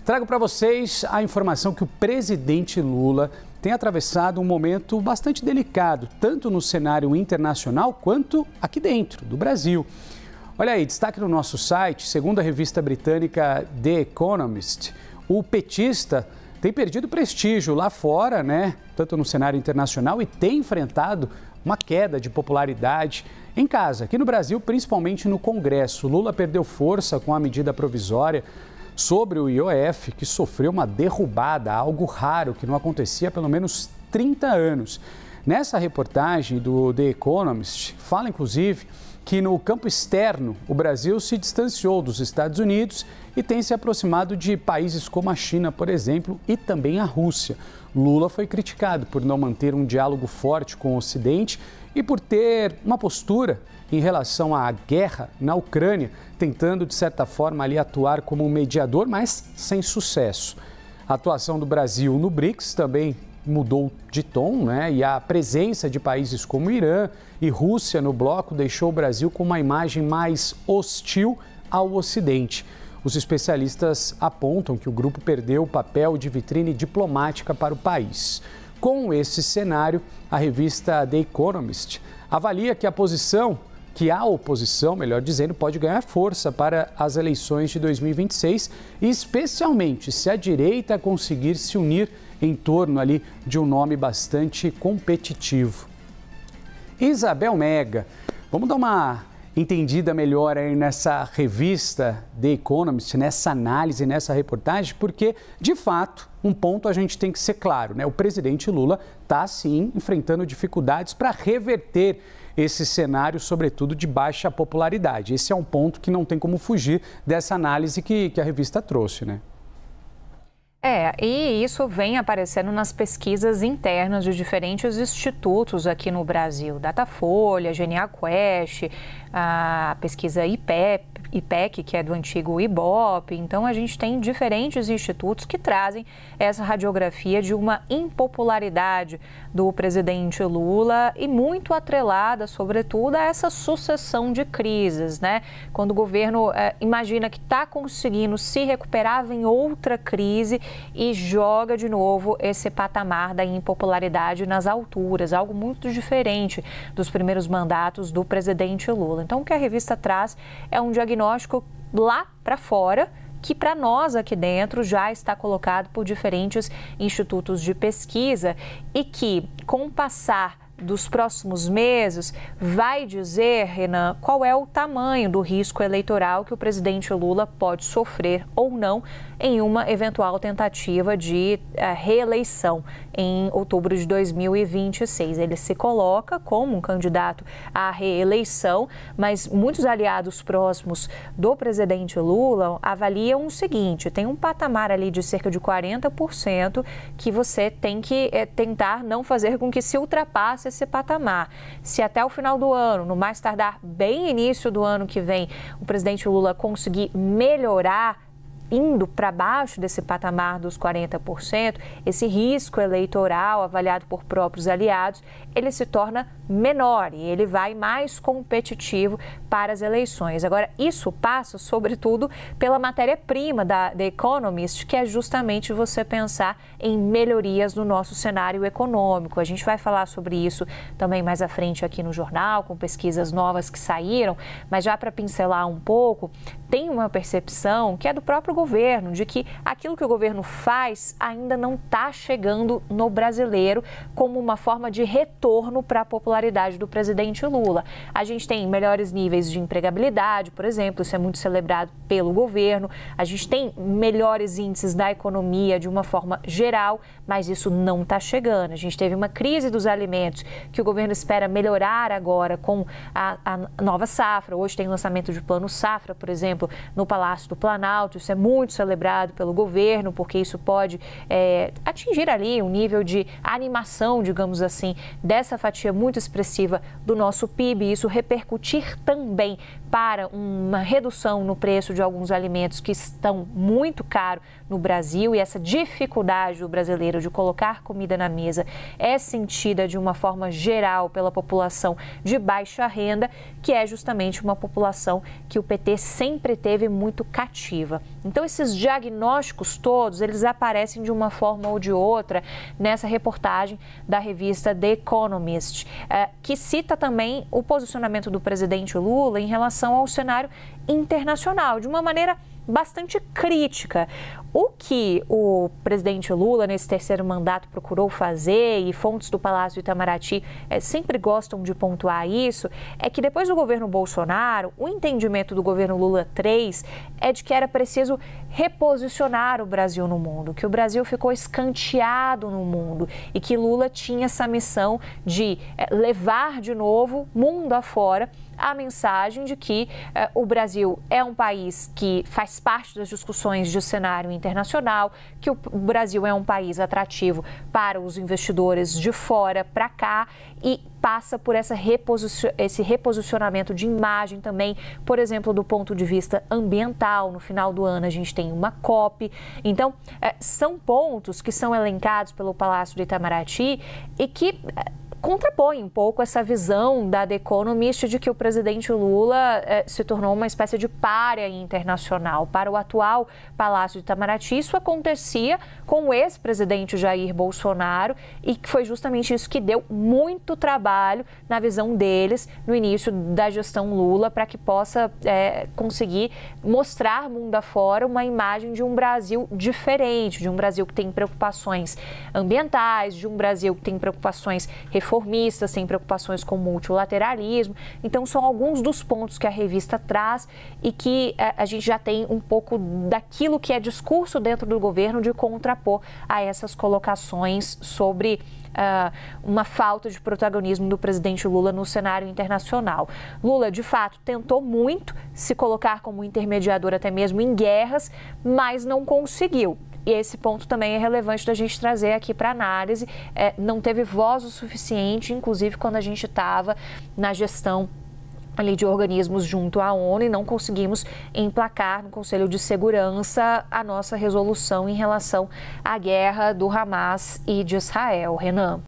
Trago para vocês a informação que o presidente Lula tem atravessado um momento bastante delicado, tanto no cenário internacional quanto aqui dentro do Brasil. Olha aí, destaque no nosso site, segundo a revista britânica The Economist, o petista tem perdido prestígio lá fora, tanto no cenário internacional, e tem enfrentado uma queda de popularidade em casa. Aqui no Brasil, principalmente no Congresso, Lula perdeu força com a medida provisória sobre o IOF, que sofreu uma derrubada, algo raro que não acontecia há pelo menos 30 anos. Nessa reportagem do The Economist, fala inclusive que no campo externo o Brasil se distanciou dos Estados Unidos e tem se aproximado de países como a China, por exemplo, e também a Rússia. Lula foi criticado por não manter um diálogo forte com o Ocidente e por ter uma postura em relação à guerra na Ucrânia, tentando, de certa forma, ali atuar como um mediador, mas sem sucesso. A atuação do Brasil no BRICS também mudou de tom, e a presença de países como Irã e Rússia no bloco deixou o Brasil com uma imagem mais hostil ao Ocidente. Os especialistas apontam que o grupo perdeu o papel de vitrine diplomática para o país. Com esse cenário, a revista The Economist avalia que a oposição, melhor dizendo, pode ganhar força para as eleições de 2026, especialmente se a direita conseguir se unir em torno ali de um nome bastante competitivo. Isabel Mega, vamos dar uma entendida melhor aí nessa revista The Economist, nessa análise, nessa reportagem, porque, de fato, um ponto a gente tem que ser claro, O presidente Lula está, sim, enfrentando dificuldades para reverter esse cenário, sobretudo de baixa popularidade. Esse é um ponto que não tem como fugir dessa análise que a revista trouxe, E isso vem aparecendo nas pesquisas internas de diferentes institutos aqui no Brasil. Datafolha, GNA Quest, a pesquisa IPEC, que é do antigo IBOP. Então, a gente tem diferentes institutos que trazem essa radiografia de uma impopularidade do presidente Lula e muito atrelada, sobretudo, a essa sucessão de crises, Quando o governo imagina que está conseguindo se recuperar, vem outra crise e joga de novo esse patamar da impopularidade nas alturas, algo muito diferente dos primeiros mandatos do presidente Lula. Então, o que a revista traz é um diagnóstico lá para fora, que para nós aqui dentro já está colocado por diferentes institutos de pesquisa e que, com o passar dos próximos meses, vai dizer, Renan, qual é o tamanho do risco eleitoral que o presidente Lula pode sofrer ou não em uma eventual tentativa de reeleição em outubro de 2026. Ele se coloca como um candidato à reeleição, mas muitos aliados próximos do presidente Lula avaliam o seguinte: tem um patamar ali de cerca de 40% que você tem que tentar não fazer com que se ultrapasse esse patamar. Se até o final do ano, no mais tardar bem início do ano que vem, o presidente Lula conseguir melhorar indo para baixo desse patamar dos 40%, esse risco eleitoral avaliado por próprios aliados, ele se torna menor e ele vai mais competitivo para as eleições. Agora, isso passa, sobretudo, pela matéria-prima da The Economist, que é justamente você pensar em melhorias no nosso cenário econômico. A gente vai falar sobre isso também mais à frente aqui no jornal, com pesquisas novas que saíram, mas já para pincelar um pouco, tem uma percepção que é do próprio governo, de que aquilo que o governo faz ainda não está chegando no brasileiro como uma forma de retorno para a popularidade do presidente Lula. A gente tem melhores níveis de empregabilidade, por exemplo, isso é muito celebrado pelo governo. A gente tem melhores índices da economia de uma forma geral, mas isso não está chegando. A gente teve uma crise dos alimentos que o governo espera melhorar agora com a nova safra. Hoje tem lançamento de plano safra, por exemplo, no Palácio do Planalto. Isso é muito celebrado pelo governo, porque isso pode atingir ali um nível de animação, digamos assim, dessa fatia muito expressiva do nosso PIB, e isso repercutir também para uma redução no preço de alguns alimentos que estão muito caros no Brasil, e essa dificuldade do brasileiro de colocar comida na mesa é sentida de uma forma geral pela população de baixa renda, que é justamente uma população que o PT sempre teve muito cativa. Então, esses diagnósticos todos, eles aparecem de uma forma ou de outra nessa reportagem da revista The Economist, que cita também o posicionamento do presidente Lula em relação ao cenário internacional, de uma maneira bastante crítica. O que o presidente Lula, nesse terceiro mandato, procurou fazer, e fontes do Palácio Itamaraty sempre gostam de pontuar isso, é que depois do governo Bolsonaro, o entendimento do governo Lula III é de que era preciso reposicionar o Brasil no mundo, que o Brasil ficou escanteado no mundo e que Lula tinha essa missão de levar de novo, mundo afora, a mensagem de que o Brasil é um país que faz parte das discussões de cenário internacional, que o Brasil é um país atrativo para os investidores de fora para cá e passa por esse reposicionamento de imagem também, por exemplo, do ponto de vista ambiental. No final do ano a gente tem uma COP. Então, são pontos que são elencados pelo Palácio do Itamaraty e que contrapõe um pouco essa visão da The Economist de que o presidente Lula se tornou uma espécie de pária internacional. Para o atual Palácio de Itamaraty, isso acontecia com o ex-presidente Jair Bolsonaro e que foi justamente isso que deu muito trabalho na visão deles no início da gestão Lula, para que possa conseguir mostrar mundo afora uma imagem de um Brasil diferente, de um Brasil que tem preocupações ambientais, de um Brasil que tem preocupações reformistas, sem preocupações com multilateralismo. Então, são alguns dos pontos que a revista traz e que a gente já tem um pouco daquilo que é discurso dentro do governo de contrapor a essas colocações sobre uma falta de protagonismo do presidente Lula no cenário internacional. Lula, de fato, tentou muito se colocar como intermediador até mesmo em guerras, mas não conseguiu. E esse ponto também é relevante da gente trazer aqui para análise. Não teve voz o suficiente, inclusive quando a gente estava na gestão ali de organismos junto à ONU e não conseguimos emplacar no Conselho de Segurança a nossa resolução em relação à guerra do Hamas e de Israel. Renan.